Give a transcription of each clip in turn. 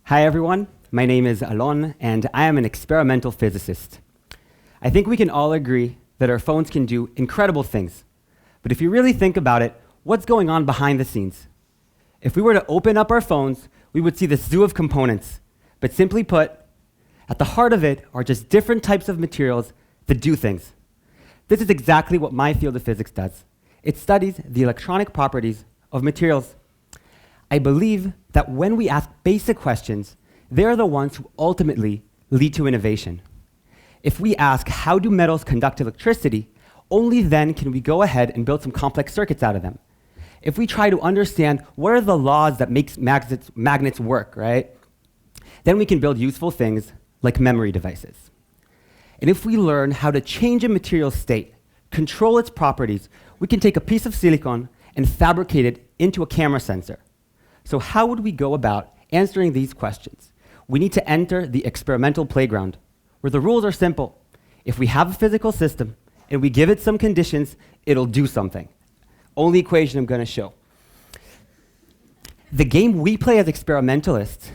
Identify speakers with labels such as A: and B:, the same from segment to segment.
A: Hi everyone, my name is Alon and I am an experimental physicist. I think we can all agree that our phones can do incredible things. But if you really think about it, what's going on behind the scenes? If we were to open up our phones, we would see this zoo of components. But simply put, at the heart of it are just different types of materials that do things. This is exactly what my field of physics does. It studies the electronic properties of materials. I believe that when we ask basic questions, they're the ones who ultimately lead to innovation. If we ask, how do metals conduct electricity, only then can we go ahead and build some complex circuits out of them. If we try to understand what are the laws that make magnets work, right? Then we can build useful things like memory devices. And if we learn how to change a material state, control its properties, we can take a piece of silicon and fabricate it into a camera sensor. So how would we go about answering these questions? We need to enter the experimental playground, where the rules are simple. If we have a physical system and we give it some conditions, it'll do something. Only equation I'm going to show. The game we play as experimentalists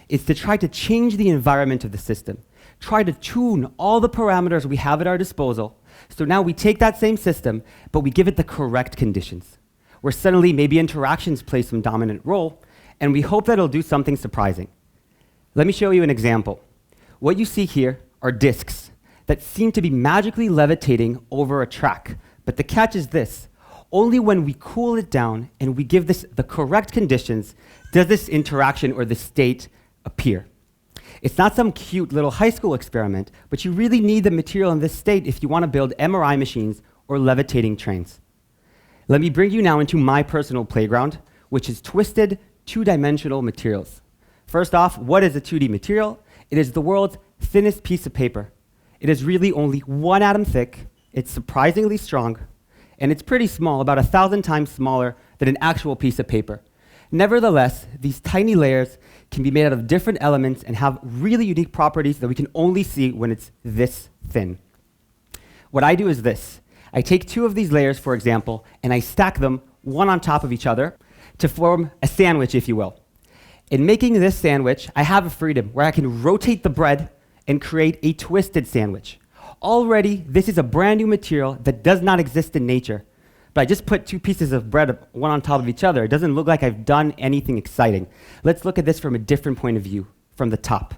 A: is to try to change the environment of the system, try to tune all the parameters we have at our disposal, so now we take that same system, but we give it the correct conditions, where suddenly maybe interactions play some dominant role, and we hope that it'll do something surprising. Let me show you an example. What you see here are disks that seem to be magically levitating over a track, but the catch is this: only when we cool it down and we give this the correct conditions does this interaction or this state appear. It's not some cute little high school experiment, but you really need the material in this state if you want to build MRI machines or levitating trains. Let me bring you now into my personal playground, which is twisted two-dimensional materials. First off, what is a 2D material? It is the world's thinnest piece of paper. It is really only 1 atom thick, it's surprisingly strong, and it's pretty small, about 1,000 times smaller than an actual piece of paper. Nevertheless, these tiny layers can be made out of different elements and have really unique properties that we can only see when it's this thin. What I do is this. I take 2 of these layers, for example, and I stack them one on top of each other to form a sandwich, if you will. In making this sandwich, I have a freedom where I can rotate the bread and create a twisted sandwich. Already, this is a brand new material that does not exist in nature. But I just put 2 pieces of bread one on top of each other. It doesn't look like I've done anything exciting. Let's look at this from a different point of view, from the top.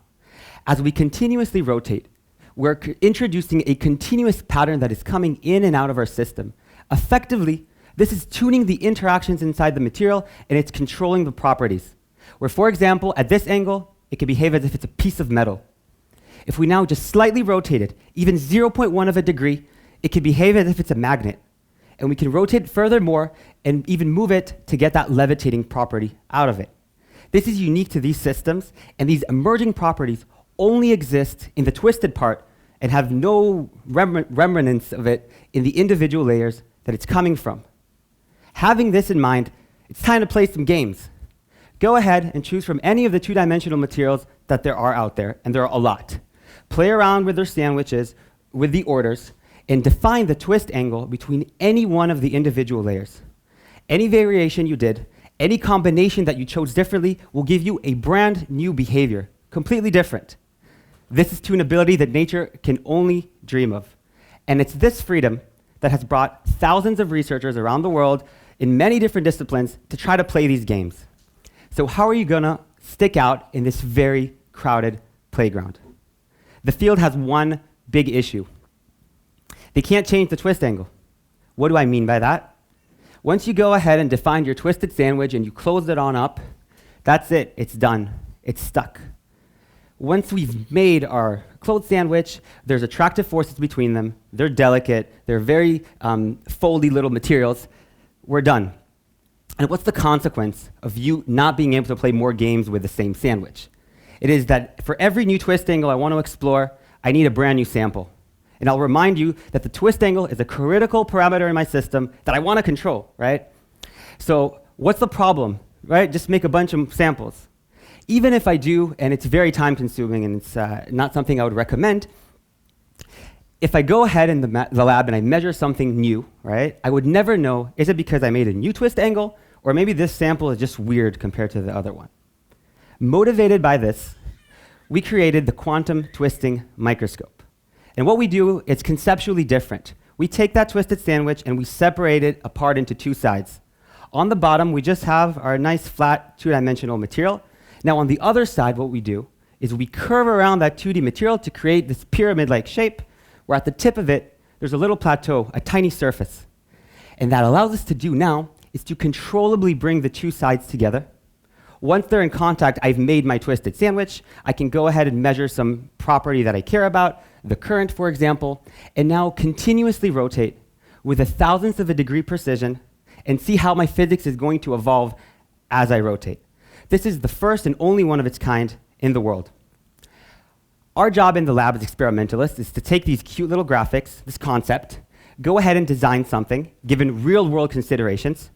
A: As we continuously rotate, we're introducing a continuous pattern that is coming in and out of our system. Effectively, this is tuning the interactions inside the material, and it's controlling the properties. Where, for example, at this angle, it can behave as if it's a piece of metal. If we now just slightly rotate it, even 0.1 of a degree, it can behave as if it's a magnet. And we can rotate furthermore and even move it to get that levitating property out of it. This is unique to these systems, and these emerging properties only exist in the twisted part and have no remnants of it in the individual layers that it's coming from. Having this in mind, it's time to play some games. Go ahead and choose from any of the 2-dimensional materials that there are out there, and there are a lot. Play around with their sandwiches, with the orders, and define the twist angle between any one of the individual layers. Any variation you did, any combination that you chose differently will give you a brand new behavior, completely different. This is tunability that nature can only dream of. And it's this freedom that has brought thousands of researchers around the world in many different disciplines to try to play these games. So how are you gonna stick out in this very crowded playground? The field has one big issue. They can't change the twist angle. What do I mean by that? Once you go ahead and define your twisted sandwich and you close it on up, that's it, it's done, it's stuck. Once we've made our closed sandwich, there's attractive forces between them, they're delicate, they're very foldy little materials, we're done. And what's the consequence of you not being able to play more games with the same sandwich? It is that for every new twist angle I want to explore, I need a brand new sample. And I'll remind you that the twist angle is a critical parameter in my system that I want to control, right? So what's the problem, right? Just make a bunch of samples. Even if I do, and it's very time consuming and it's not something I would recommend, if I go ahead in the lab and I measure something new, right, I would never know, is it because I made a new twist angle, or maybe this sample is just weird compared to the other one. Motivated by this, we created the Quantum Twisting Microscope. And what we do is conceptually different. We take that twisted sandwich and we separate it apart into two sides. On the bottom, we just have our nice flat two-dimensional material. Now on the other side, what we do is we curve around that 2D material to create this pyramid-like shape, where at the tip of it, there's a little plateau, a tiny surface. And that allows us to do now is to controllably bring the two sides together. Once they're in contact, I've made my twisted sandwich. I can go ahead and measure some property that I care about, the current, for example, and now continuously rotate with a thousandth of a degree precision and see how my physics is going to evolve as I rotate. This is the first and only one of its kind in the world. Our job in the lab as experimentalists is to take these cute little graphics, this concept, go ahead and design something, given real-world considerations,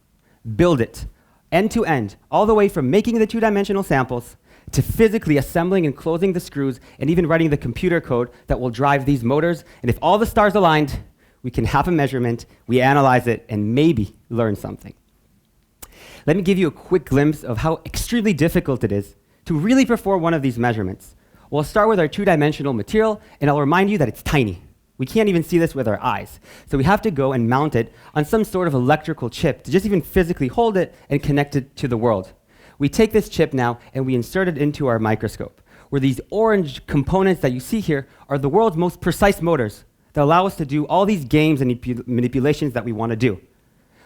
A: build it, end to end, all the way from making the two-dimensional samples to physically assembling and closing the screws and even writing the computer code that will drive these motors. And if all the stars aligned, we can have a measurement, we analyze it, and maybe learn something. Let me give you a quick glimpse of how extremely difficult it is to really perform one of these measurements. We'll start with our two-dimensional material, and I'll remind you that it's tiny. We can't even see this with our eyes. So we have to go and mount it on some sort of electrical chip to just even physically hold it and connect it to the world. We take this chip now and we insert it into our microscope, where these orange components that you see here are the world's most precise motors that allow us to do all these games and manipulations that we want to do.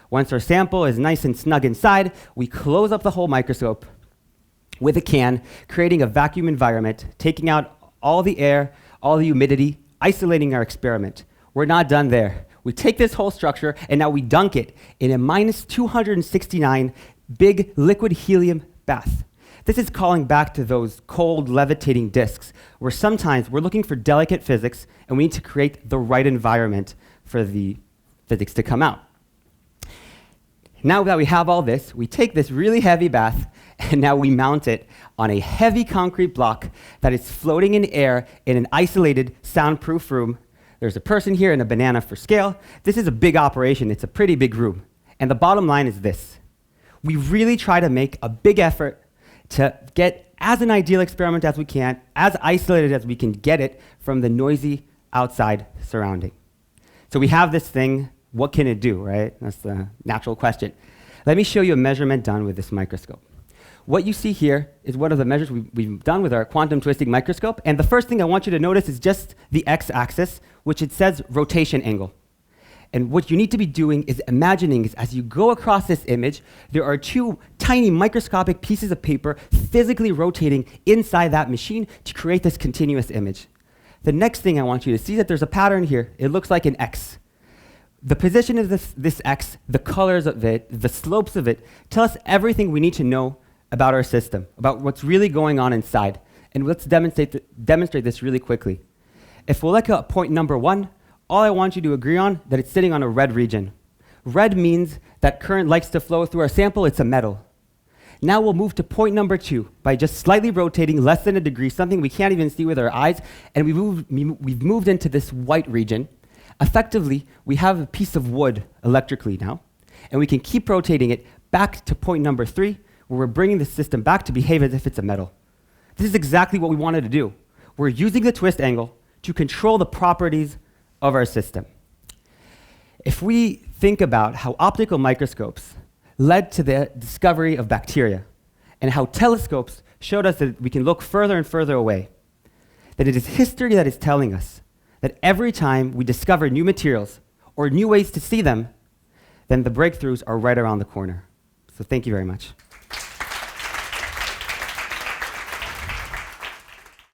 A: Once our sample is nice and snug inside, we close up the whole microscope with a can, creating a vacuum environment, taking out all the air, all the humidity, isolating our experiment. We're not done there. We take this whole structure and now we dunk it in a minus 269 big liquid helium bath. This is calling back to those cold levitating disks, where sometimes we're looking for delicate physics and we need to create the right environment for the physics to come out. Now that we have all this, we take this really heavy bath and now we mount it on a heavy concrete block that is floating in air in an isolated, soundproof room. There's a person here and a banana for scale. This is a big operation. It's a pretty big room. And the bottom line is this. We really try to make a big effort to get as an ideal experiment as we can, as isolated as we can get it from the noisy outside surrounding. So we have this thing. What can it do, right? That's the natural question. Let me show you a measurement done with this microscope. What you see here is one of the measures we've done with our quantum twisting microscope. And the first thing I want you to notice is just the x-axis, which it says rotation angle. And what you need to be doing is imagining is as you go across this image, there are two tiny microscopic pieces of paper physically rotating inside that machine to create this continuous image. The next thing I want you to see is that there's a pattern here. It looks like an X. The position of this X, the colors of it, the slopes of it, tell us everything we need to know about our system, about what's really going on inside. And let's demonstrate this really quickly. If we'll look at point number 1, all I want you to agree on that it's sitting on a red region. Red means that current likes to flow through our sample. It's a metal. Now we'll move to point number 2 by just slightly rotating less than a degree, something we can't even see with our eyes, and we've moved into this white region. Effectively, we have a piece of wood electrically now, and we can keep rotating it back to point number 3, where we're bringing the system back to behave as if it's a metal. This is exactly what we wanted to do. We're using the twist angle to control the properties of our system. If we think about how optical microscopes led to the discovery of bacteria and how telescopes showed us that we can look further and further away, then it is history that is telling us that every time we discover new materials or new ways to see them, then the breakthroughs are right around the corner. So thank you very much.